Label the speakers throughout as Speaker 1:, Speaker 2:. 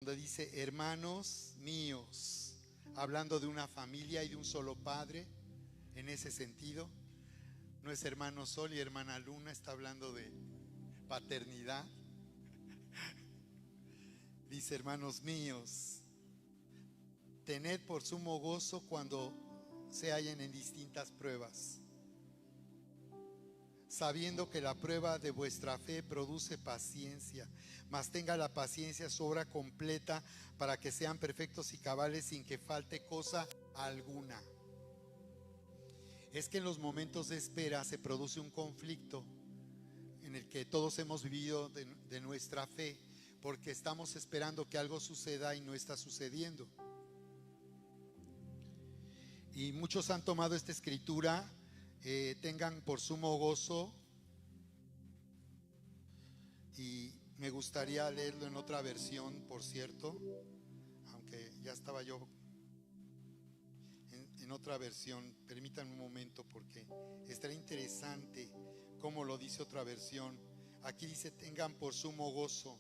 Speaker 1: donde dice hermanos míos, hablando de una familia y de un solo padre, en ese sentido. No es hermano Sol y hermana Luna, está hablando de paternidad. Dice hermanos míos, tened por sumo gozo cuando se hallen en distintas pruebas, sabiendo que la prueba de vuestra fe produce paciencia, mas tenga la paciencia su obra completa para que sean perfectos y cabales sin que falte cosa alguna. Es que en los momentos de espera se produce un conflicto en el que todos hemos vivido de nuestra fe, porque estamos esperando que algo suceda y no está sucediendo. Y muchos han tomado esta escritura, tengan por sumo gozo, y me gustaría leerlo en otra versión, por cierto, aunque ya estaba yo en otra versión. Permítanme un momento porque estará interesante cómo lo dice otra versión. Aquí dice tengan por sumo gozo.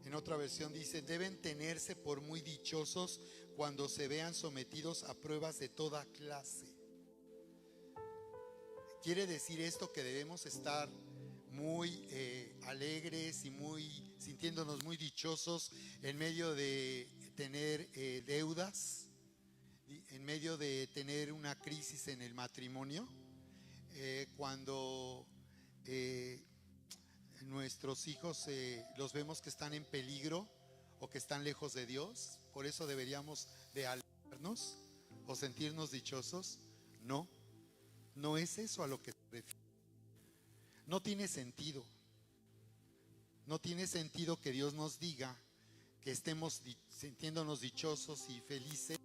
Speaker 1: En otra versión dice deben tenerse por muy dichosos cuando se vean sometidos a pruebas de toda clase. Quiere decir esto que debemos estar muy alegres y sintiéndonos muy dichosos en medio de tener deudas, en medio de tener una crisis en el matrimonio, cuando nuestros hijos los vemos que están en peligro o que están lejos de Dios. Por eso deberíamos de alegrarnos o sentirnos dichosos. No, no es eso a lo que se refiere. No tiene sentido. No tiene sentido que Dios nos diga que estemos sintiéndonos dichosos y felices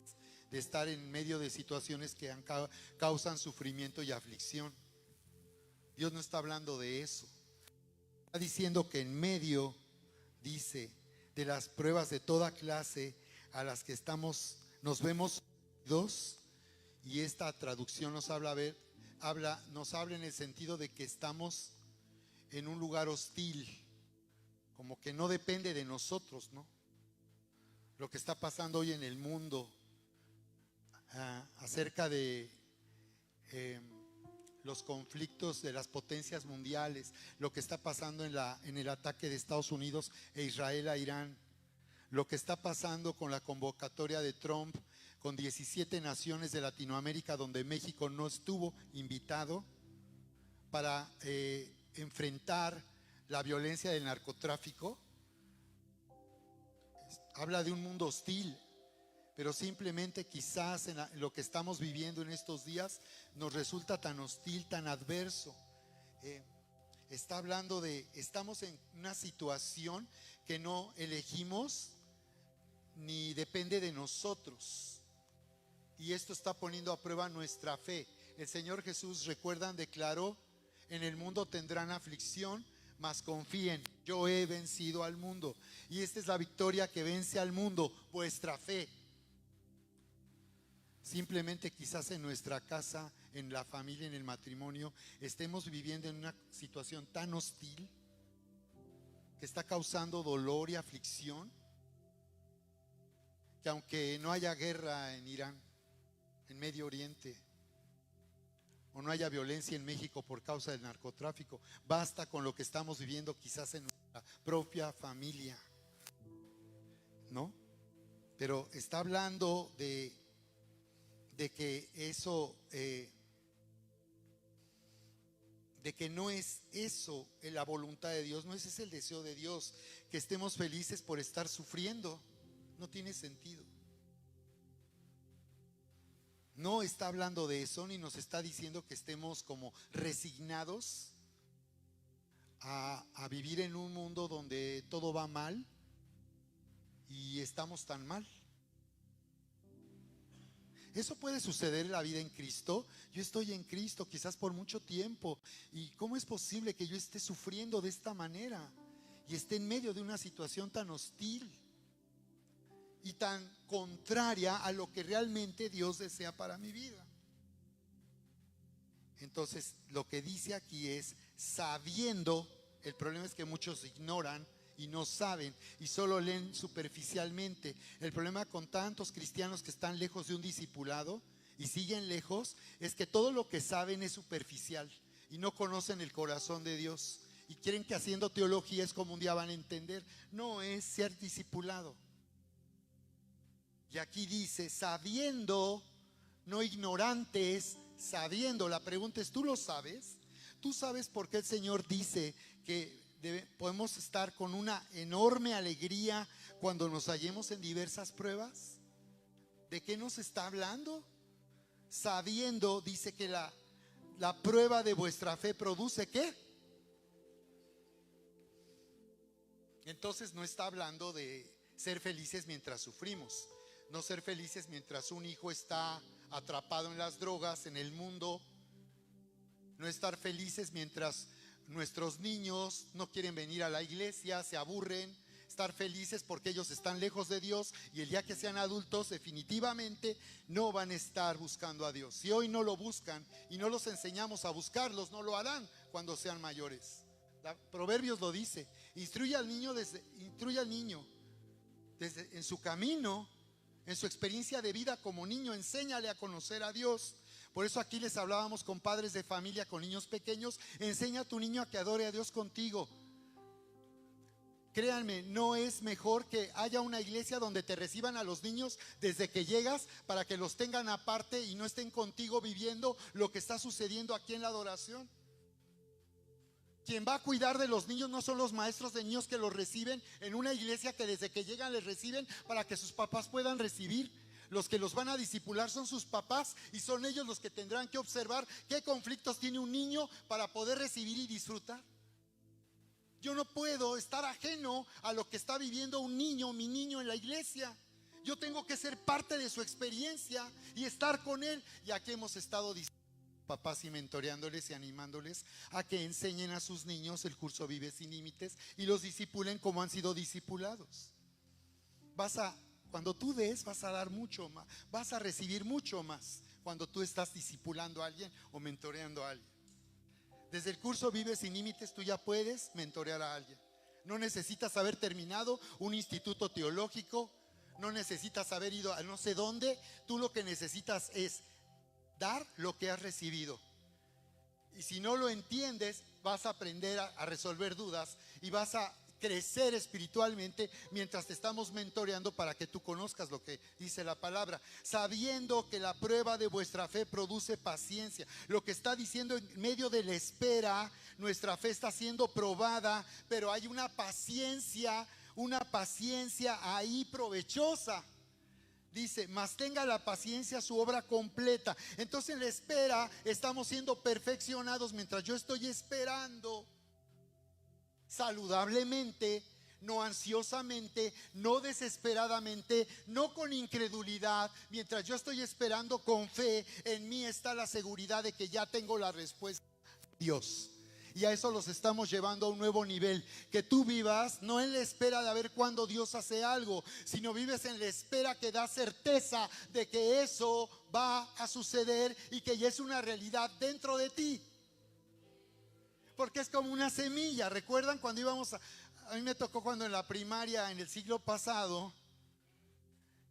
Speaker 1: de estar en medio de situaciones que causan sufrimiento y aflicción. Dios no está hablando de eso. Está diciendo que en medio, dice, de las pruebas de toda clase a las que nos vemos dos, y esta traducción nos habla en el sentido de que estamos en un lugar hostil, como que no depende de nosotros, ¿no? Lo que está pasando hoy en el mundo acerca de los conflictos de las potencias mundiales, lo que está pasando en el ataque de Estados Unidos e Israel a Irán, lo que está pasando con la convocatoria de Trump con 17 naciones de Latinoamérica donde México no estuvo invitado para enfrentar la violencia del narcotráfico. Habla de un mundo hostil, pero simplemente quizás en lo que estamos viviendo en estos días nos resulta tan hostil, tan adverso. Está hablando de, estamos en una situación que no elegimos ni depende de nosotros. Y esto está poniendo a prueba nuestra fe. El Señor Jesús, recuerdan, declaró: en el mundo tendrán aflicción, mas confíen, yo he vencido al mundo. Y esta es la victoria que vence al mundo, vuestra fe. Simplemente quizás en nuestra casa, en la familia, en el matrimonio, estemos viviendo en una situación tan hostil que está causando dolor y aflicción, que aunque no haya guerra en Irán, en Medio Oriente, o no haya violencia en México por causa del narcotráfico, basta con lo que estamos viviendo quizás en nuestra propia familia, ¿no? Pero está hablando de que eso, de que no es eso la voluntad de Dios, no es ese el deseo de Dios, que estemos felices por estar sufriendo. No tiene sentido. No está hablando de eso, ni nos está diciendo que estemos como resignados a vivir en un mundo donde todo va mal y estamos tan mal. Eso puede suceder en la vida en Cristo. Yo estoy en Cristo quizás por mucho tiempo, y ¿cómo es posible que yo esté sufriendo de esta manera y esté en medio de una situación tan hostil y tan contraria a lo que realmente Dios desea para mi vida? Entonces lo que dice aquí es sabiendo. El problema es que muchos ignoran y no saben y solo leen superficialmente. El problema con tantos cristianos que están lejos de un discipulado y siguen lejos es que todo lo que saben es superficial y no conocen el corazón de Dios y quieren que haciendo teología es como un día van a entender. No es ser discipulado. Y aquí dice, sabiendo, no ignorantes, sabiendo. La pregunta es, ¿tú lo sabes? ¿Tú sabes por qué el Señor dice que podemos estar con una enorme alegría cuando nos hallemos en diversas pruebas? ¿De qué nos está hablando? Sabiendo, dice que la prueba de vuestra fe produce ¿qué? Entonces no está hablando de ser felices mientras sufrimos, no ser felices mientras un hijo está atrapado en las drogas, en el mundo, no estar felices mientras nuestros niños no quieren venir a la iglesia, se aburren, estar felices porque ellos están lejos de Dios y el día que sean adultos definitivamente no van a estar buscando a Dios. Si hoy no lo buscan y no los enseñamos a buscarlos, no lo harán cuando sean mayores. Proverbios lo dice, instruye al niño desde en su camino, en su experiencia de vida como niño, enséñale a conocer a Dios. Por eso aquí les hablábamos con padres de familia, con niños pequeños, enseña a tu niño a que adore a Dios contigo. Créanme, no es mejor que haya una iglesia donde te reciban a los niños desde que llegas para que los tengan aparte y no estén contigo viviendo lo que está sucediendo aquí en la adoración. Quien va a cuidar de los niños no son los maestros de niños que los reciben en una iglesia que desde que llegan les reciben para que sus papás puedan recibir. Los que los van a discipular son sus papás y son ellos los que tendrán que observar qué conflictos tiene un niño para poder recibir y disfrutar. Yo no puedo estar ajeno a lo que está viviendo un niño, mi niño en la iglesia. Yo tengo que ser parte de su experiencia y estar con él. Y aquí hemos estado diciendo, papás, y mentoreándoles y animándoles a que enseñen a sus niños el curso Vive Sin Límites y los discipulen como han sido discipulados. Cuando tú des, vas a dar mucho más, vas a recibir mucho más cuando tú estás discipulando a alguien o mentoreando a alguien. Desde el curso Vive Sin Límites tú ya puedes mentorear a alguien. No necesitas haber terminado un instituto teológico, no necesitas haber ido a no sé dónde. Tú lo que necesitas es dar lo que has recibido. Y si no lo entiendes, vas a aprender a resolver dudas y vas a crecer espiritualmente mientras te estamos mentoreando para que tú conozcas lo que dice la palabra, sabiendo que la prueba de vuestra fe produce paciencia. Lo que está diciendo, en medio de la espera, nuestra fe está siendo probada, pero hay una paciencia ahí provechosa. Dice, mas tenga la paciencia su obra completa. Entonces en la espera estamos siendo perfeccionados mientras yo estoy esperando. Saludablemente, no ansiosamente, no desesperadamente, no con incredulidad. Mientras yo estoy esperando con fe, en mí está la seguridad de que ya tengo la respuesta de Dios. Y a eso los estamos llevando a un nuevo nivel. Que tú vivas no en la espera de ver cuándo Dios hace algo, sino vives en la espera que da certeza de que eso va a suceder y que ya es una realidad dentro de ti. Porque es como una semilla. ¿Recuerdan cuando íbamos a mí me tocó cuando en la primaria en el siglo pasado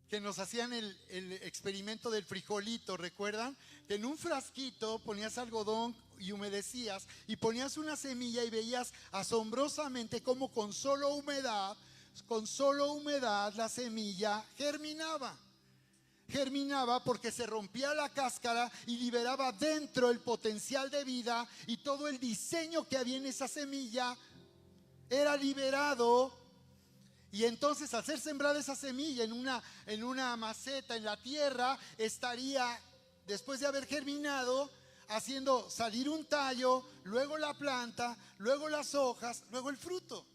Speaker 1: que nos hacían el experimento del frijolito? ¿Recuerdan? Que en un frasquito ponías algodón y humedecías y ponías una semilla y veías asombrosamente cómo con solo humedad la semilla germinaba. Germinaba porque se rompía la cáscara y liberaba dentro el potencial de vida, y todo el diseño que había en esa semilla era liberado. Y entonces al ser sembrada esa semilla en una maceta en la tierra, estaría, después de haber germinado, haciendo salir un tallo, luego la planta, luego las hojas, luego el fruto.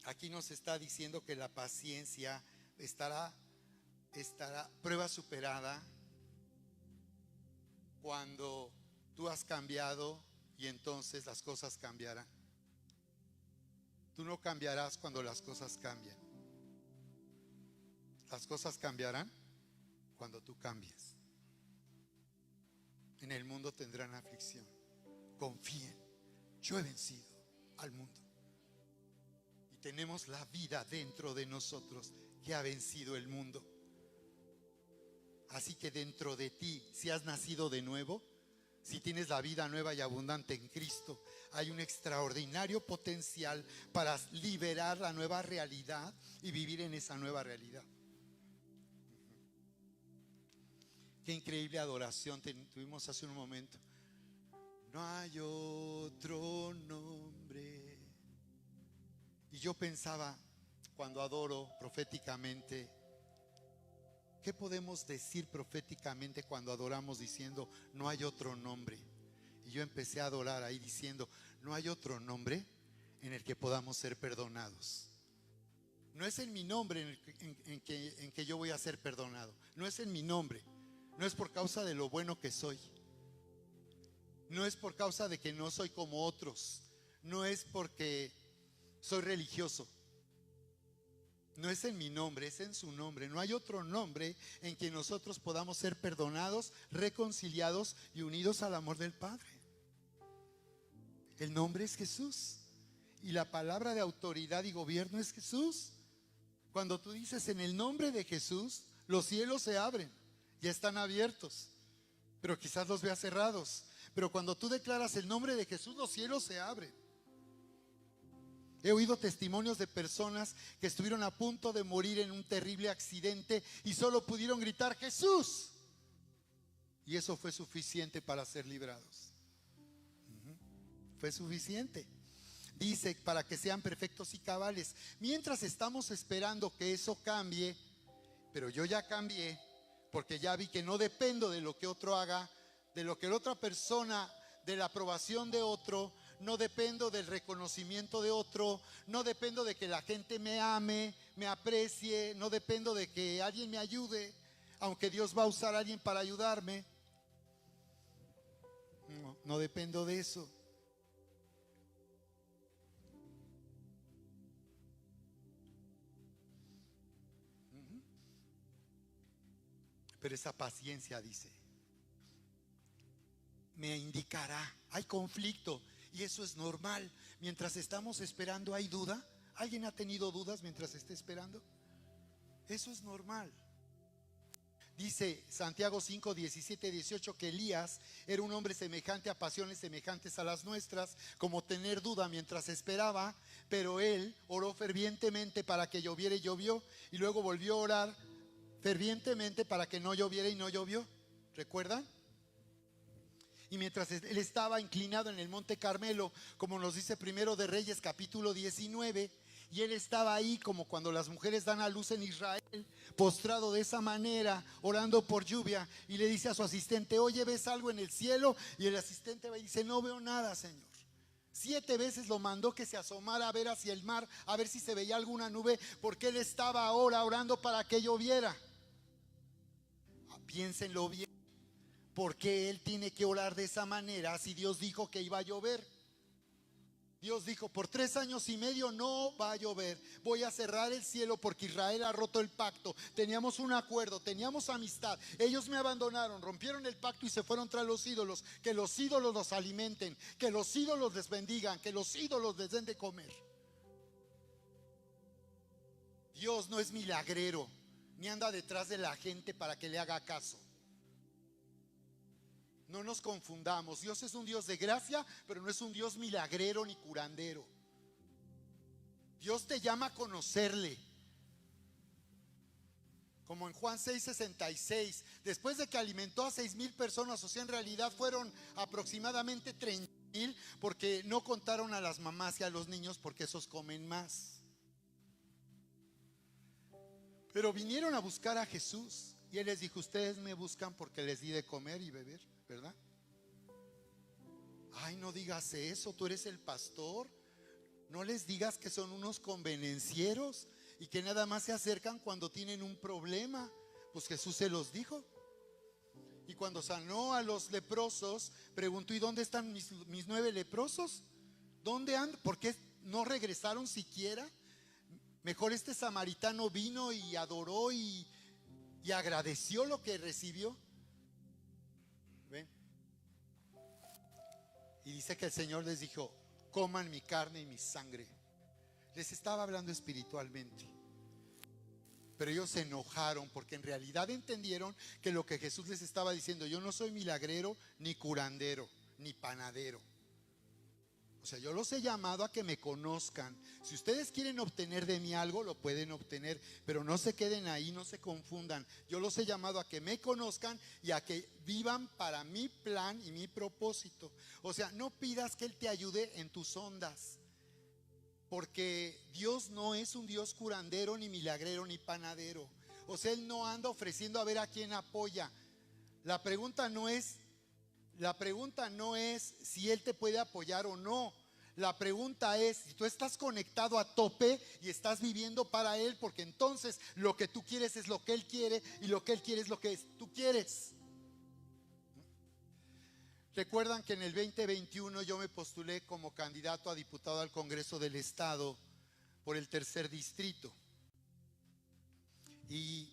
Speaker 1: Aquí nos está diciendo que la paciencia estará prueba superada cuando tú has cambiado, y entonces las cosas cambiarán. Tú no cambiarás cuando las cosas cambian. Las cosas cambiarán cuando tú cambies. En el mundo tendrán aflicción. Confíen, yo he vencido al mundo. tenemos la vida dentro de nosotros que ha vencido el mundo. Así que dentro de ti, si has nacido de nuevo, si tienes la vida nueva y abundante en Cristo, hay un extraordinario potencial para liberar la nueva realidad y vivir en esa nueva realidad. Qué increíble adoración tuvimos hace un momento. No hay otro nombre. Y yo pensaba, cuando adoro proféticamente, ¿qué podemos decir proféticamente cuando adoramos diciendo no hay otro nombre? Y yo empecé a adorar ahí diciendo no hay otro nombre en el que podamos ser perdonados. No es en mi nombre en que yo voy a ser perdonado. No es en mi nombre. No es por causa de lo bueno que soy. No es por causa de que no soy como otros. No es porque soy religioso. No es en mi nombre, es en su nombre. No hay otro nombre en que nosotros podamos ser perdonados, reconciliados y unidos al amor del Padre. El nombre es Jesús. Y la palabra de autoridad y gobierno es Jesús. Cuando tú dices en el nombre de Jesús, los cielos se abren. Ya están abiertos, pero quizás los veas cerrados. Pero cuando tú declaras el nombre de Jesús, los cielos se abren. He oído testimonios de personas que estuvieron a punto de morir en un terrible accidente y solo pudieron gritar Jesús. Y eso fue suficiente para ser librados. Fue suficiente. Dice, para que sean perfectos y cabales. Mientras estamos esperando que eso cambie, pero yo ya cambié, porque ya vi que no dependo de lo que otro haga, de lo que la otra persona, de la aprobación de otro. No dependo del reconocimiento de otro. No dependo de que la gente me ame, me aprecie. No dependo de que alguien me ayude, aunque Dios va a usar a alguien para ayudarme. No dependo de eso. Pero esa paciencia, dice, me indicará. Hay conflicto y eso es normal. Mientras estamos esperando, ¿hay duda? ¿Alguien ha tenido dudas mientras esté esperando? Eso es normal. Dice Santiago 5, 17, 18 que Elías era un hombre semejante a pasiones semejantes a las nuestras, como tener duda mientras esperaba, pero él oró fervientemente para que lloviera y llovió, y luego volvió a orar fervientemente para que no lloviera y no llovió. ¿Recuerdan? Y mientras él estaba inclinado en el monte Carmelo, como nos dice Primero de Reyes capítulo 19, y él estaba ahí como cuando las mujeres dan a luz en Israel, postrado de esa manera, orando por lluvia, y le dice a su asistente, oye, ¿ves algo en el cielo? Y el asistente va y dice, no veo nada, Señor. 7 veces lo mandó que se asomara a ver hacia el mar, a ver si se veía alguna nube, porque él estaba ahora orando para que lloviera. Piénsenlo bien. ¿Por qué él tiene que orar de esa manera si Dios dijo que iba a llover? Dios dijo, por 3 años y medio no va a llover. Voy a cerrar el cielo porque Israel ha roto el pacto. Teníamos un acuerdo, teníamos amistad. Ellos me abandonaron, rompieron el pacto y se fueron tras los ídolos. Que los ídolos los alimenten, que los ídolos les bendigan, que los ídolos les den de comer. Dios no es milagrero, ni anda detrás de la gente para que le haga caso. No nos confundamos. Dios es un Dios de gracia, pero no es un Dios milagrero ni curandero. Dios te llama a conocerle. Como en Juan 6:66, después de que alimentó a 6,000 personas, o sea, en realidad fueron aproximadamente 30,000, porque no contaron a las mamás y a los niños, porque esos comen más. Pero vinieron a buscar a Jesús y él les dijo, ustedes me buscan porque les di de comer y beber, ¿verdad? Ay, no digas eso, tú eres el pastor. No les digas que son unos convenencieros y que nada más se acercan cuando tienen un problema. Pues Jesús se los dijo. Y cuando sanó a los leprosos, preguntó, ¿y dónde están mis 9 leprosos? ¿Dónde andan? ¿Por qué no regresaron siquiera? Mejor este samaritano vino y adoró y agradeció lo que recibió. ¿Ven? Y dice que el Señor les dijo, coman mi carne y mi sangre. Les estaba hablando espiritualmente. Pero ellos se enojaron porque en realidad entendieron que lo que Jesús les estaba diciendo: yo no soy milagrero, ni curandero, ni panadero. O sea, yo los he llamado a que me conozcan. Si ustedes quieren obtener de mí algo, lo pueden obtener, pero no se queden ahí, no se confundan. Yo los he llamado a que me conozcan y a que vivan para mi plan y mi propósito. O sea, no pidas que Él te ayude en tus ondas, porque Dios no es un Dios curandero, ni milagrero, ni panadero. O sea, Él no anda ofreciendo a ver a quién apoya. La pregunta no es si Él te puede apoyar o no. La pregunta es si tú estás conectado a tope y estás viviendo para Él, porque entonces lo que tú quieres es lo que Él quiere, y lo que Él quiere es lo que tú quieres. Recuerdan que en el 2021 yo me postulé como candidato a diputado al Congreso del Estado por el 3er distrito. Y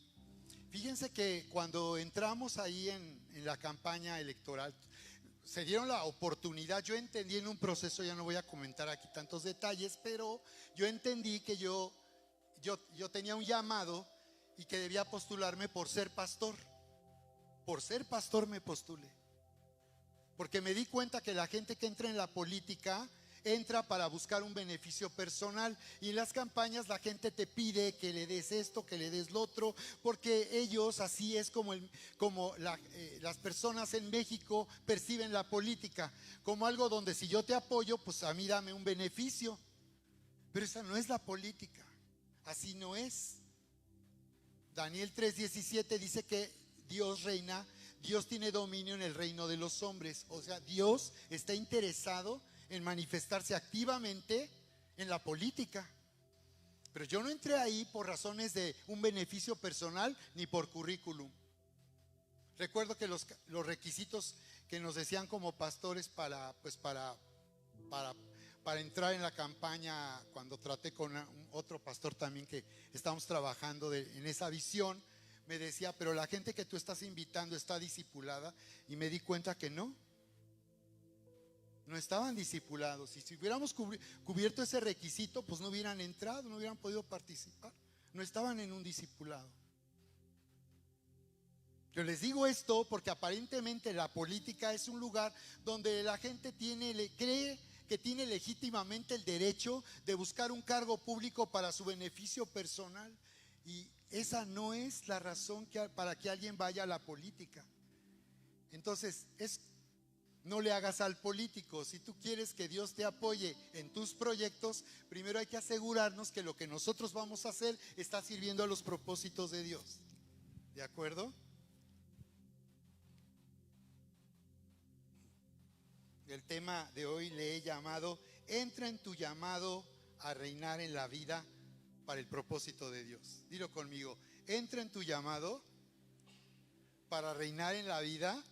Speaker 1: fíjense que cuando entramos ahí en la campaña electoral, se dieron la oportunidad. Yo entendí en un proceso, ya no voy a comentar aquí tantos detalles, pero yo entendí que yo tenía un llamado y que debía postularme por ser pastor. Por ser pastor me postulé, porque me di cuenta que la gente que entra en la política entra para buscar un beneficio personal, y en las campañas la gente te pide que le des esto, que le des lo otro, porque ellos, así es como las personas en México perciben la política, como algo donde si yo te apoyo, pues a mí dame un beneficio. Pero esa no es la política, así no es. Daniel 3:17 dice que Dios reina, Dios tiene dominio en el reino de los hombres. O sea, Dios está interesado en manifestarse activamente en la política. Pero yo no entré ahí por razones de un beneficio personal ni por currículum. Recuerdo que los requisitos que nos decían como pastores para entrar en la campaña, cuando traté con otro pastor también que estamos trabajando en esa visión, me decía: pero la gente que tú estás invitando está discipulada. Y me di cuenta que no estaban discipulados. Y si hubiéramos cubierto ese requisito, pues no hubieran entrado, no hubieran podido participar. No estaban en un discipulado. Yo les digo esto porque aparentemente la política es un lugar donde la gente cree que tiene legítimamente el derecho de buscar un cargo público para su beneficio personal. Y esa no es la razón para que alguien vaya a la política. Entonces, no le hagas al político. Si tú quieres que Dios te apoye en tus proyectos, primero hay que asegurarnos que lo que nosotros vamos a hacer está sirviendo a los propósitos de Dios. ¿De acuerdo? El tema de hoy le he llamado: entra en tu llamado a reinar en la vida para el propósito de Dios. Dilo conmigo: entra en tu llamado para reinar en la vida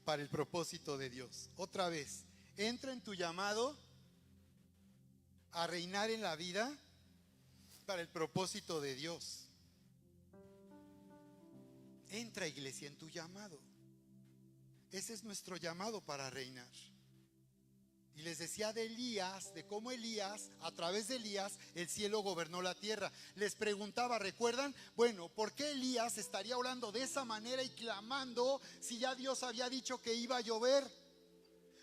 Speaker 1: para el propósito de Dios. Otra vez: entra en tu llamado a reinar en la vida para el propósito de Dios. Entra, iglesia, en tu llamado. Ese es nuestro llamado para reinar. Y les decía de Elías, de cómo Elías, a través de Elías, el cielo gobernó la tierra. Les preguntaba, ¿recuerdan? Bueno, ¿por qué Elías estaría orando de esa manera y clamando si ya Dios había dicho que iba a llover?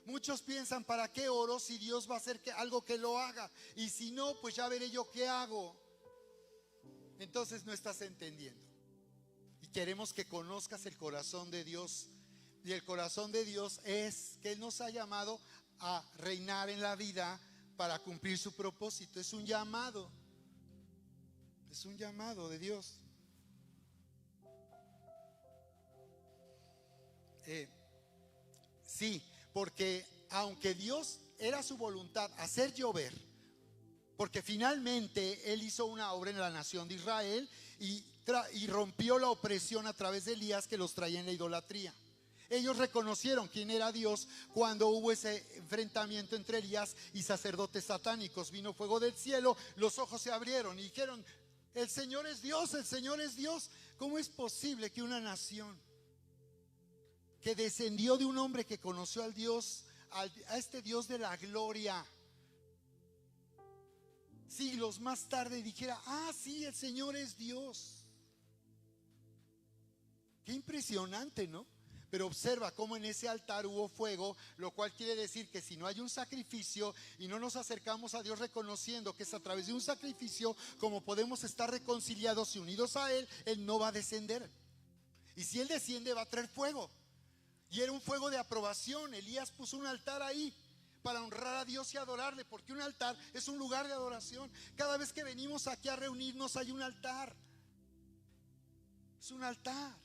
Speaker 1: Muchos piensan: ¿para qué oro si Dios va a hacer algo que lo haga? Y si no, pues ya veré yo qué hago. Entonces no estás entendiendo. Y queremos que conozcas el corazón de Dios. Y el corazón de Dios es que Él nos ha llamado a reinar en la vida para cumplir su propósito. Es un llamado. Es un llamado de Dios. Sí, porque aunque Dios era su voluntad hacer llover, porque finalmente Él hizo una obra en la nación de Israel y rompió la opresión a través de Elías, que los traía en la idolatría. Ellos reconocieron quién era Dios cuando hubo ese enfrentamiento entre Elías y sacerdotes satánicos. Vino fuego del cielo, los ojos se abrieron y dijeron: el Señor es Dios, el Señor es Dios. ¿Cómo es posible que una nación que descendió de un hombre que conoció al Dios, a este Dios de la gloria, siglos más tarde dijera: ah, sí, el Señor es Dios. Qué impresionante, ¿no? Pero observa cómo en ese altar hubo fuego, lo cual quiere decir que si no hay un sacrificio y no nos acercamos a Dios reconociendo que es a través de un sacrificio como podemos estar reconciliados y unidos a Él, Él no va a descender. Y si Él desciende, va a traer fuego. Y era un fuego de aprobación. Elías puso un altar ahí para honrar a Dios y adorarle, porque un altar es un lugar de adoración. Cada vez que venimos aquí a reunirnos hay un altar. Es un altar.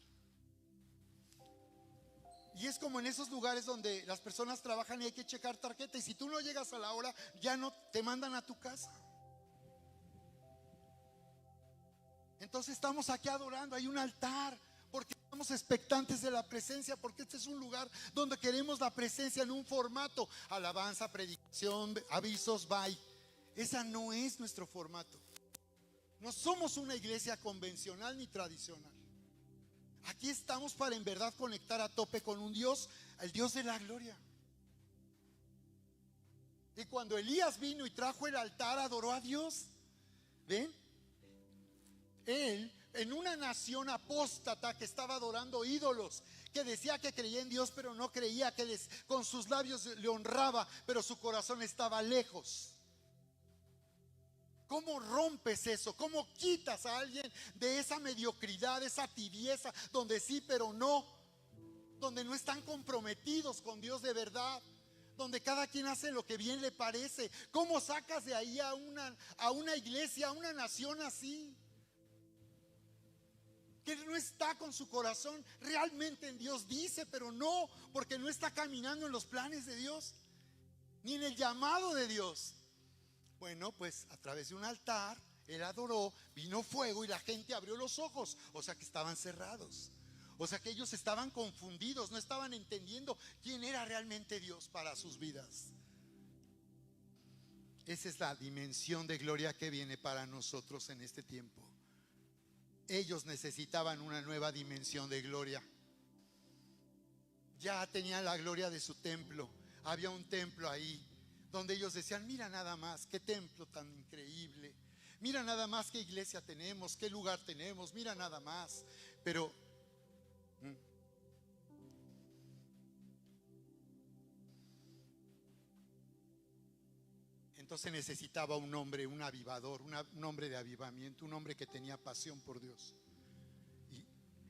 Speaker 1: Y es como en esos lugares donde las personas trabajan y hay que checar tarjeta, y si tú no llegas a la hora, ya no te mandan a tu casa. Entonces estamos aquí adorando, hay un altar, porque estamos expectantes de la presencia, porque este es un lugar donde queremos la presencia en un formato: alabanza, predicación, avisos, bye. Esa no es nuestro formato. No somos una iglesia convencional ni tradicional. Aquí estamos para en verdad conectar a tope con un Dios, el Dios de la gloria. Y cuando Elías vino y trajo el altar, adoró a Dios. ¿Ven? Él, en una nación apóstata que estaba adorando ídolos, que decía que creía en Dios pero no creía, que con sus labios le honraba pero su corazón estaba lejos. ¿Cómo rompes eso? ¿Cómo quitas a alguien de esa mediocridad, esa tibieza, donde sí pero no, donde no están comprometidos con Dios de verdad, donde cada quien hace lo que bien le parece? ¿Cómo sacas de ahí a una iglesia, a una nación así, que no está con su corazón realmente en Dios? Dice pero no, porque no está caminando en los planes de Dios, ni en el llamado de Dios. Bueno, pues a través de un altar él adoró, vino fuego y la gente abrió los ojos. O sea que estaban cerrados. O sea que ellos estaban confundidos, no estaban entendiendo quién era realmente Dios para sus vidas. Esa es la dimensión de gloria que viene para nosotros en este tiempo. Ellos necesitaban una nueva dimensión de gloria. Ya tenían la gloria de su templo. Había un templo ahí donde ellos decían: mira nada más, qué templo tan increíble, mira nada más qué iglesia tenemos, qué lugar tenemos, mira nada más. Pero entonces necesitaba un hombre, un avivador, un hombre de avivamiento, un hombre que tenía pasión por Dios. Y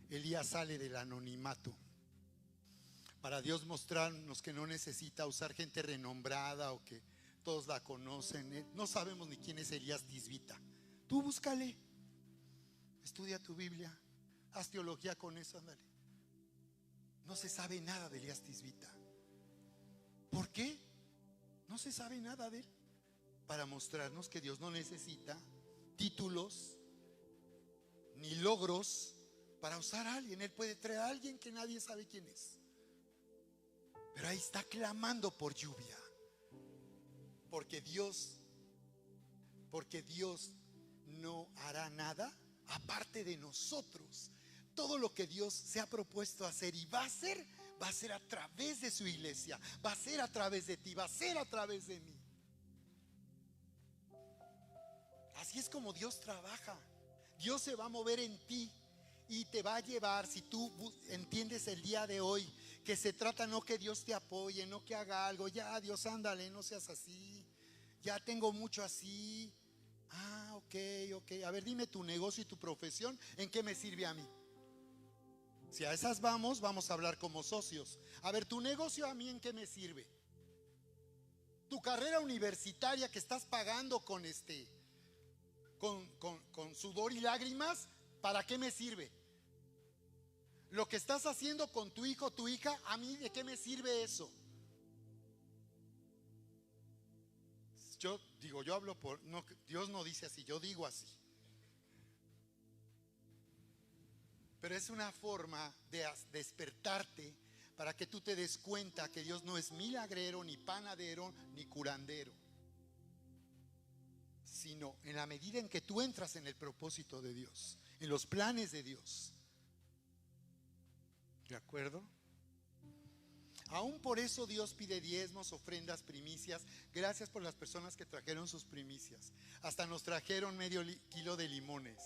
Speaker 1: Elías sale del anonimato para Dios mostrarnos que no necesita usar gente renombrada o que todos la conocen. No sabemos ni quién es Elías Tisbita. Tú búscale, estudia tu Biblia, haz teología con eso, ándale. No se sabe nada de Elías Tisbita. ¿Por qué? No se sabe nada de él. Para mostrarnos que Dios no necesita títulos ni logros para usar a alguien. Él puede traer a alguien que nadie sabe quién es, pero ahí está clamando por lluvia, porque Dios no hará nada aparte de nosotros. Todo lo que Dios se ha propuesto hacer y va a ser a través de su iglesia, va a ser a través de ti, va a ser a través de mí. Así es como Dios trabaja. Dios se va a mover en ti y te va a llevar, si tú entiendes el día de hoy que se trata no que Dios te apoye, no que haga algo. Ya, Dios, ándale, no seas así, ya tengo mucho así. Ah, ok. A ver, dime tu negocio y tu profesión, ¿en qué me sirve a mí? Si a esas vamos a hablar como socios. A ver, tu negocio, ¿a mí en qué me sirve? Tu carrera universitaria que estás pagando con sudor y lágrimas, ¿para qué me sirve? Lo que estás haciendo con tu hijo, tu hija, ¿a mí de qué me sirve eso? Yo digo, yo hablo por, no, Dios no dice así, yo digo así. Pero es una forma de despertarte para que tú te des cuenta que Dios no es milagrero, ni panadero, ni curandero, sino en la medida en que tú entras en el propósito de Dios, en los planes de Dios. ¿De acuerdo? Aún por eso Dios pide diezmos, ofrendas, primicias. Gracias por las personas que trajeron sus primicias. Hasta nos trajeron medio kilo de limones.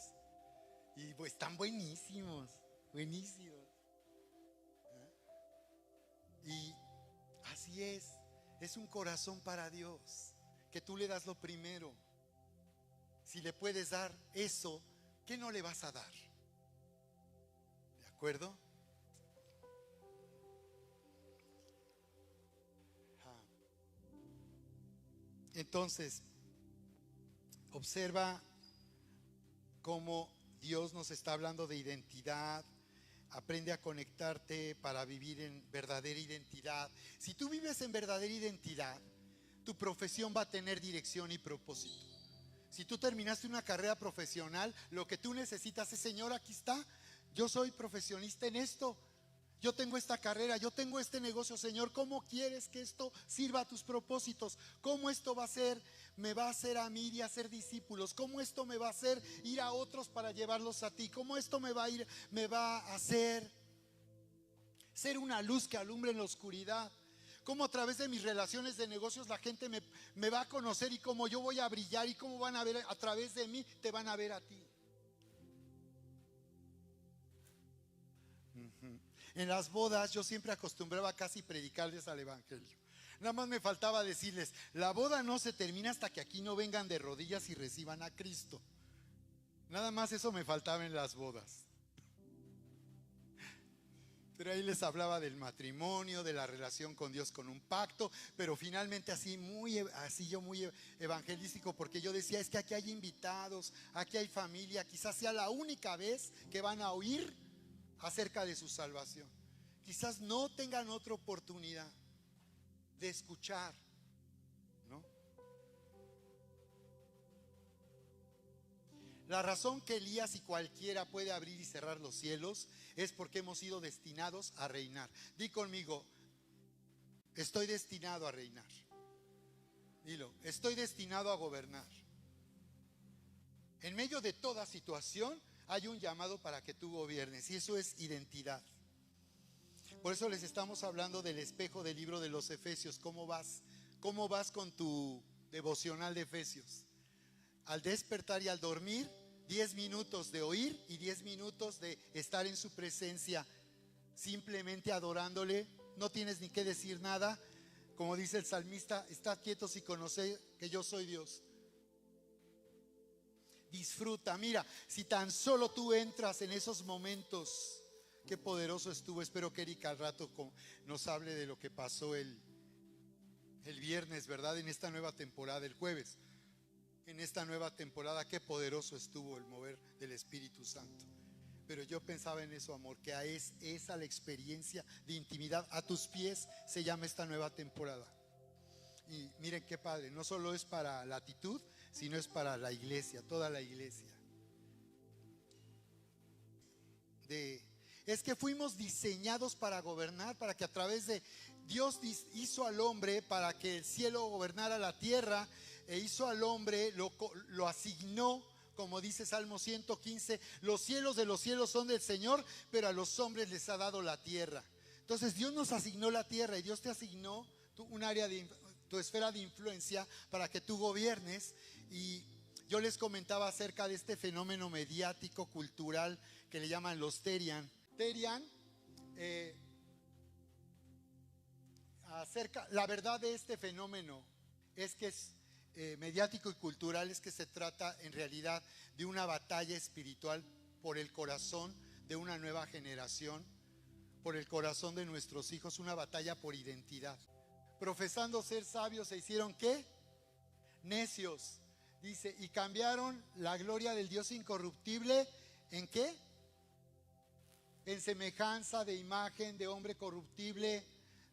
Speaker 1: Y pues están buenísimos, buenísimos. Y así es un corazón para Dios, que tú le das lo primero. Si le puedes dar eso, ¿qué no le vas a dar? ¿De acuerdo? Entonces, observa cómo Dios nos está hablando de identidad. Aprende a conectarte para vivir en verdadera identidad. Si tú vives en verdadera identidad, tu profesión va a tener dirección y propósito. Si tú terminaste una carrera profesional, lo que tú necesitas es: Señor, aquí está, yo soy profesionista en esto, yo tengo esta carrera, yo tengo este negocio. Señor, ¿cómo quieres que esto sirva a tus propósitos? ¿Cómo esto me va a hacer a mí y a hacer discípulos? ¿Cómo esto me va a hacer ir a otros para llevarlos a ti? ¿Cómo esto me va a hacer ser una luz que alumbre en la oscuridad? ¿Cómo a través de mis relaciones de negocios la gente me va a conocer, y cómo yo voy a brillar, y cómo van a ver a través de mí, te van a ver a ti? En las bodas yo siempre acostumbraba casi predicarles al evangelio. Nada más me faltaba decirles: la boda no se termina hasta que aquí no vengan de rodillas y reciban a Cristo. Nada más eso me faltaba en las bodas. Pero ahí les hablaba del matrimonio, de la relación con Dios, con un pacto, pero finalmente así yo muy evangelístico, porque yo decía: es que aquí hay invitados, aquí hay familia, quizás sea la única vez que van a oír acerca de su salvación. Quizás no tengan otra oportunidad de escuchar, ¿no? La razón que Elías y cualquiera puede abrir y cerrar los cielos es porque hemos sido destinados a reinar. Di conmigo: estoy destinado a reinar. Dilo: estoy destinado a gobernar. En medio de toda situación hay un llamado para que tú gobiernes, y eso es identidad. Por eso les estamos hablando del espejo del libro de los Efesios. ¿Cómo vas? ¿Cómo vas con tu devocional de Efesios? Al despertar y al dormir, 10 minutos de oír y 10 minutos de estar en su presencia, simplemente adorándole. No tienes ni que decir nada. Como dice el salmista: estad quietos y conoced que yo soy Dios. Disfruta. Mira, si tan solo tú entras en esos momentos, qué poderoso estuvo. Espero que Erika al rato nos hable de lo que pasó el viernes, ¿verdad? En esta nueva temporada, el jueves. En esta nueva temporada, qué poderoso estuvo el mover del Espíritu Santo. Pero yo pensaba en eso, amor, que es esa la experiencia de intimidad. A tus pies se llama esta nueva temporada. Y miren qué padre, no solo es para Latitud, sino es para la iglesia, toda la iglesia. Es que fuimos diseñados para gobernar, para que a través de Dios hizo al hombre para que el cielo gobernara la tierra, e hizo al hombre, lo asignó, como dice Salmo 115: los cielos de los cielos son del Señor, pero a los hombres les ha dado la tierra. Entonces Dios nos asignó la tierra, y Dios te asignó un área de tu esfera de influencia para que tú gobiernes. Y yo les comentaba acerca de este fenómeno mediático, cultural, que le llaman los Terian. La verdad de este fenómeno es que es mediático y cultural, es que se trata en realidad de una batalla espiritual por el corazón de una nueva generación, por el corazón de nuestros hijos, una batalla por identidad. Profesando ser sabios, se hicieron ¿qué? Necios. Dice: y cambiaron la gloria del Dios incorruptible ¿en qué? En semejanza de imagen de hombre corruptible,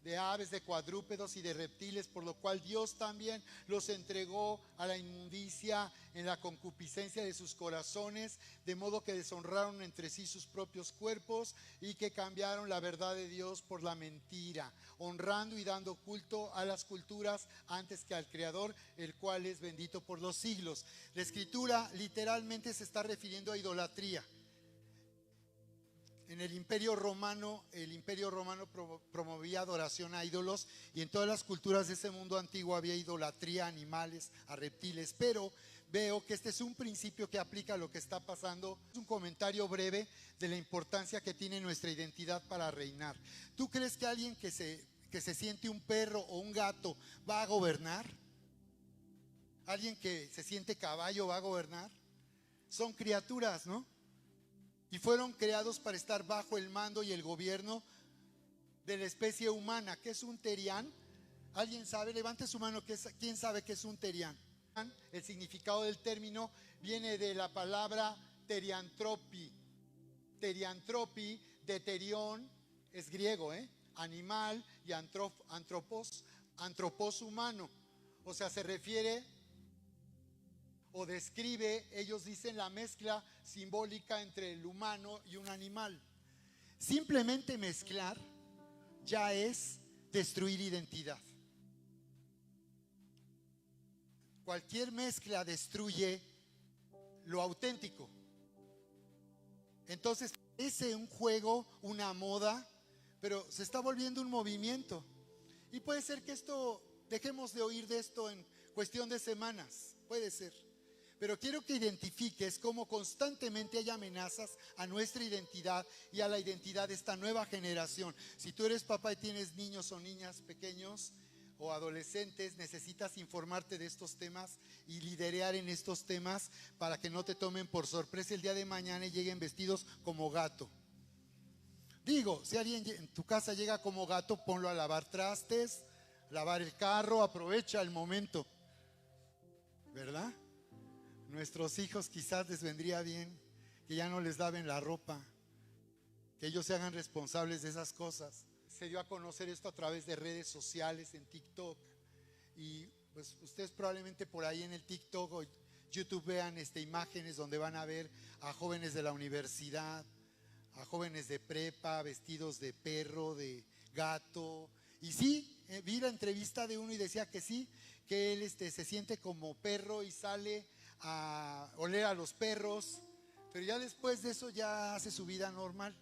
Speaker 1: de aves, de cuadrúpedos y de reptiles, por lo cual Dios también los entregó a la inmundicia en la concupiscencia de sus corazones, de modo que deshonraron entre sí sus propios cuerpos, y que cambiaron la verdad de Dios por la mentira, honrando y dando culto a las culturas antes que al Creador, el cual es bendito por los siglos. La escritura literalmente se está refiriendo a idolatría. En el imperio romano promovía adoración a ídolos, y en todas las culturas de ese mundo antiguo había idolatría a animales, a reptiles, pero veo que este es un principio que aplica a lo que está pasando. Es un comentario breve de la importancia que tiene nuestra identidad para reinar. ¿Tú crees que alguien que se siente un perro o un gato va a gobernar? ¿Alguien que se siente caballo va a gobernar? Son criaturas, ¿no? Y fueron creados para estar bajo el mando y el gobierno de la especie humana. ¿Qué es un terián? ¿Alguien sabe? Levante su mano. ¿Quién sabe qué es un terián? El significado del término viene de la palabra teriantropi. Teriantropi, de terión, es griego, animal, y antropos humano. O sea, se refiere o describe, ellos dicen, la mezcla simbólica entre el humano y un animal. Simplemente mezclar ya es destruir identidad. Cualquier mezcla destruye lo auténtico. Entonces parece un juego, una moda, pero se está volviendo un movimiento. Y puede ser que dejemos de oír de esto en cuestión de semanas, puede ser. Pero quiero que identifiques cómo constantemente hay amenazas a nuestra identidad y a la identidad de esta nueva generación. Si tú eres papá y tienes niños o niñas pequeños o adolescentes, necesitas informarte de estos temas y liderear en estos temas para que no te tomen por sorpresa el día de mañana y lleguen vestidos como gato. Digo, si alguien en tu casa llega como gato, ponlo a lavar trastes, lavar el carro, aprovecha el momento, ¿verdad? Nuestros hijos quizás les vendría bien que ya no les laven la ropa, que ellos se hagan responsables de esas cosas. Se dio a conocer esto a través de redes sociales, en TikTok, y pues ustedes probablemente por ahí en el TikTok o YouTube vean imágenes donde van a ver a jóvenes de la universidad, a jóvenes de prepa vestidos de perro, de gato. Y sí, vi la entrevista de uno y decía que sí, que él se siente como perro y sale a oler a los perros, pero ya después de eso ya hace su vida normal.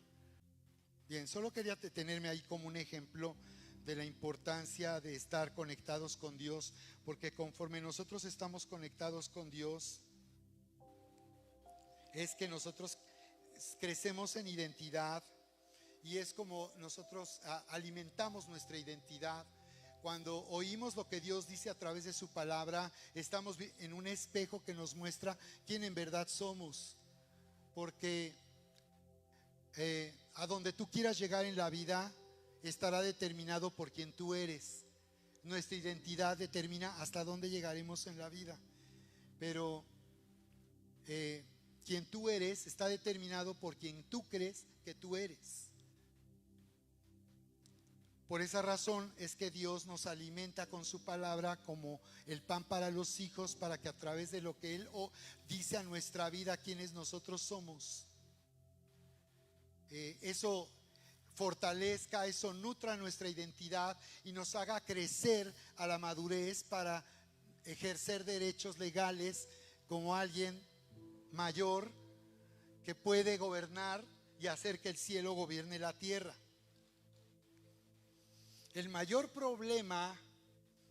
Speaker 1: Bien, solo quería tenerme ahí como un ejemplo de la importancia de estar conectados con Dios, porque conforme nosotros estamos conectados con Dios, es que nosotros crecemos en identidad, y es como nosotros alimentamos nuestra identidad. Cuando oímos lo que Dios dice a través de su palabra, estamos en un espejo que nos muestra quién en verdad somos. Porque a donde tú quieras llegar en la vida estará determinado por quien tú eres. Nuestra identidad determina hasta dónde llegaremos en la vida. Pero quien tú eres está determinado por quien tú crees que tú eres. Por esa razón es que Dios nos alimenta con su palabra como el pan para los hijos, para que a través de lo que Él dice a nuestra vida, quienes nosotros somos, eso fortalezca, eso nutra nuestra identidad y nos haga crecer a la madurez para ejercer derechos legales como alguien mayor que puede gobernar y hacer que el cielo gobierne la tierra. El mayor problema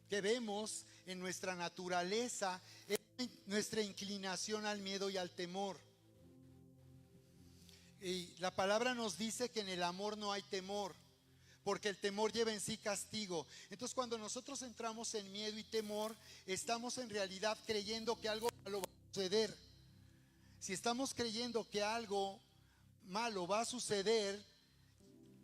Speaker 1: que vemos en nuestra naturaleza es nuestra inclinación al miedo y al temor. Y la palabra nos dice que en el amor no hay temor, porque el temor lleva en sí castigo. Entonces, cuando nosotros entramos en miedo y temor, estamos en realidad creyendo que algo malo va a suceder. Si estamos creyendo que algo malo va a suceder,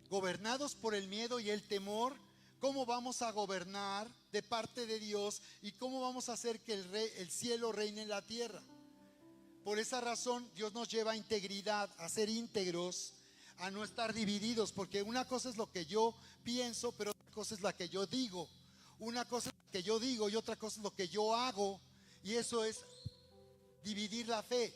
Speaker 1: gobernados por el miedo y el temor, ¿cómo vamos a gobernar de parte de Dios y cómo vamos a hacer que el cielo reine en la tierra? Por esa razón Dios nos lleva a integridad, a ser íntegros, a no estar divididos, porque una cosa es lo que yo pienso, pero otra cosa es la que yo digo. Una cosa es lo que yo digo y otra cosa es lo que yo hago, y eso es dividir la fe.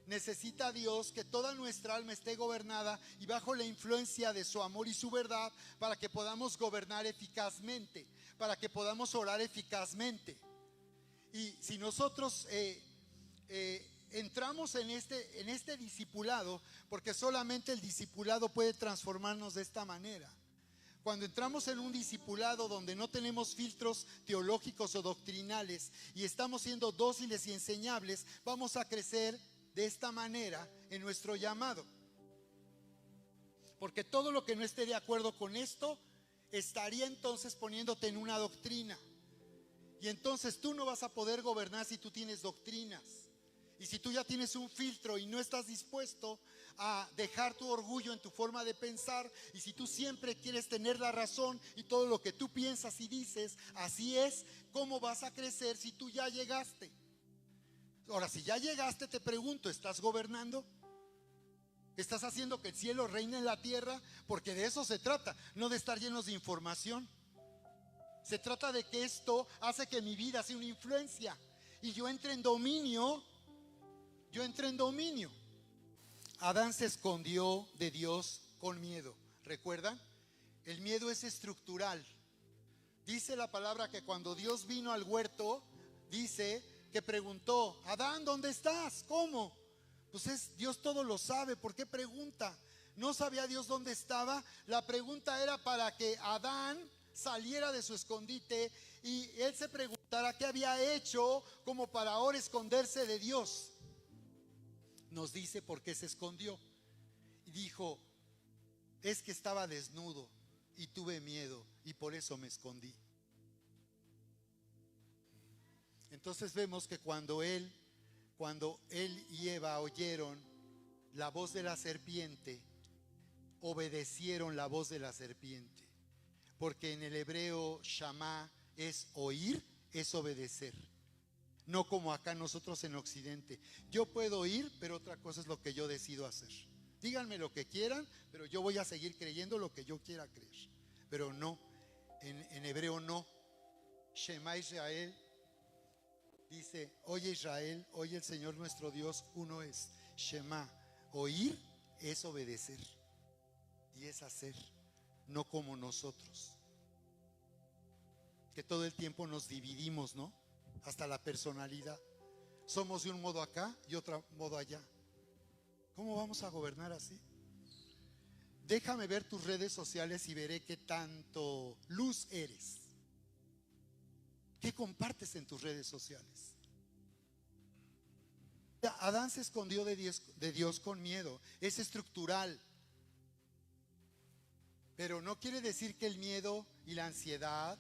Speaker 1: Necesita Dios que toda nuestra alma esté gobernada y bajo la influencia de su amor y su verdad, para que podamos gobernar eficazmente, para que podamos orar eficazmente. Y si nosotros entramos en este discipulado, porque solamente el discipulado puede transformarnos de esta manera. Cuando entramos en un discipulado donde no tenemos filtros teológicos o doctrinales y estamos siendo dóciles y enseñables, vamos a crecer de esta manera en nuestro llamado. Porque todo lo que no esté de acuerdo con esto estaría entonces poniéndote en una doctrina. Y entonces tú no vas a poder gobernar si tú tienes doctrinas. Y si tú ya tienes un filtro y no estás dispuesto a dejar tu orgullo en tu forma de pensar, y si tú siempre quieres tener la razón y todo lo que tú piensas y dices, así es, ¿cómo vas a crecer si tú ya llegaste? Ahora, si ya llegaste, te pregunto, ¿estás gobernando? ¿Estás haciendo que el cielo reine en la tierra? Porque de eso se trata, no de estar llenos de información. Se trata de que esto hace que mi vida sea una influencia y yo entre en dominio. Adán se escondió de Dios con miedo. ¿Recuerdan? El miedo es estructural. Dice la palabra que cuando Dios vino al huerto, dice que preguntó: Adán, ¿dónde estás? ¿Cómo? Pues Dios todo lo sabe. ¿Por qué pregunta? ¿No sabía Dios dónde estaba? La pregunta era para que Adán saliera de su escondite y él se preguntara qué había hecho como para ahora esconderse de Dios. Nos dice por qué se escondió. Y dijo: es que estaba desnudo y tuve miedo y por eso me escondí. Entonces vemos que cuando él y Eva oyeron la voz de la serpiente, obedecieron la voz de la serpiente. Porque en el hebreo shamá es oír, es obedecer. No como acá nosotros en Occidente. Yo puedo oír, pero otra cosa es lo que yo decido hacer. Díganme lo que quieran, pero yo voy a seguir creyendo lo que yo quiera creer. Pero no, en hebreo no. Shema Israel dice: oye Israel, oye el Señor nuestro Dios, uno es. Shema, oír es obedecer y es hacer, no como nosotros, que todo el tiempo nos dividimos, ¿no? Hasta la personalidad. Somos de un modo acá y otro modo allá. ¿Cómo vamos a gobernar así? Déjame ver tus redes sociales y veré qué tanto luz eres. ¿Qué compartes en tus redes sociales? Adán se escondió de Dios con miedo. Es estructural. Pero no quiere decir que el miedo y la ansiedad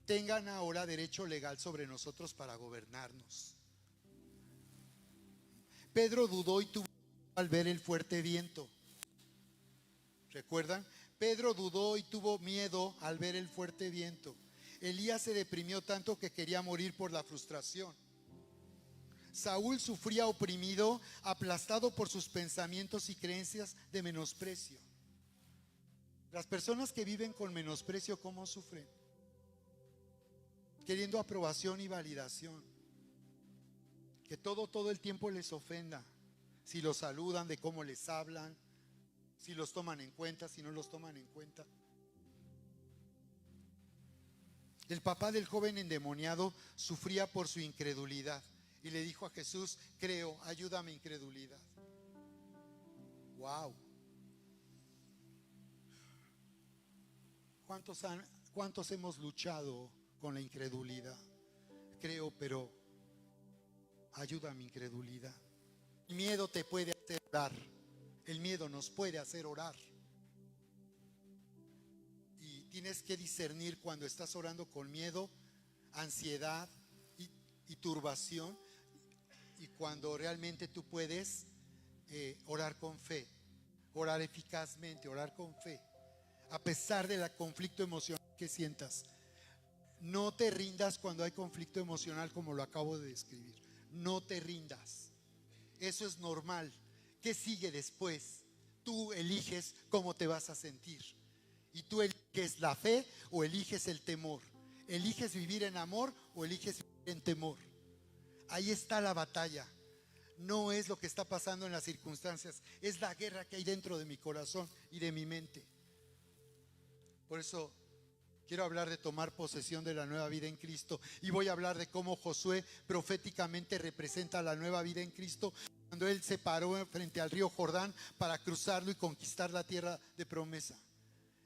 Speaker 1: tengan ahora derecho legal sobre nosotros para gobernarnos. Pedro dudó y tuvo miedo al ver el fuerte viento. ¿Recuerdan? Pedro dudó y tuvo miedo al ver el fuerte viento. Elías se deprimió tanto que quería morir por la frustración. Saúl sufría oprimido, aplastado por sus pensamientos y creencias de menosprecio. Las personas que viven con menosprecio, ¿cómo sufren? Queriendo aprobación y validación. Que todo el tiempo les ofenda. Si los saludan, de cómo les hablan, si los toman en cuenta, si no los toman en cuenta. El papá del joven endemoniado sufría por su incredulidad y le dijo a Jesús: creo, ayúdame incredulidad. Wow. ¿Cuántos hemos luchado con la incredulidad? Creo, pero ayuda a mi incredulidad. El miedo te puede hacer orar. El miedo nos puede hacer orar. Y tienes que discernir cuando estás orando con miedo, ansiedad y turbación, y cuando realmente tú puedes orar con fe, orar eficazmente, orar con fe. A pesar del conflicto emocional que sientas, no te rindas cuando hay conflicto emocional, como lo acabo de describir. No te rindas. Eso es normal. ¿Qué sigue después? Tú eliges cómo te vas a sentir. Y tú eliges la fe o eliges el temor. Eliges vivir en amor o eliges vivir en temor. Ahí está la batalla. No es lo que está pasando en las circunstancias, es la guerra que hay dentro de mi corazón y de mi mente. Por eso Quiero hablar de tomar posesión de la nueva vida en Cristo. Y voy a hablar de cómo Josué proféticamente representa la nueva vida en Cristo, cuando él se paró frente al río Jordán para cruzarlo y conquistar la tierra de promesa.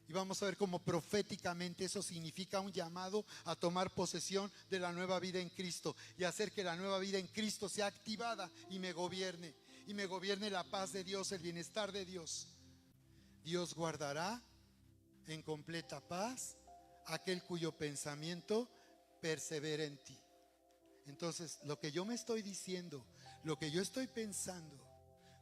Speaker 1: Y vamos a ver cómo proféticamente eso significa un llamado a tomar posesión de la nueva vida en Cristo y hacer que la nueva vida en Cristo sea activada y me gobierne. Y me gobierne la paz de Dios, el bienestar de Dios. Dios guardará en completa paz aquel cuyo pensamiento persevera en ti. Entonces, lo que yo me estoy diciendo, lo que yo estoy pensando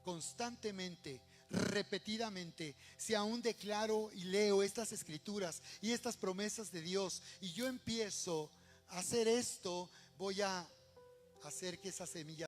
Speaker 1: constantemente, repetidamente, si aún declaro y leo estas escrituras y estas promesas de Dios, y yo empiezo a hacer esto, voy a hacer que esa semilla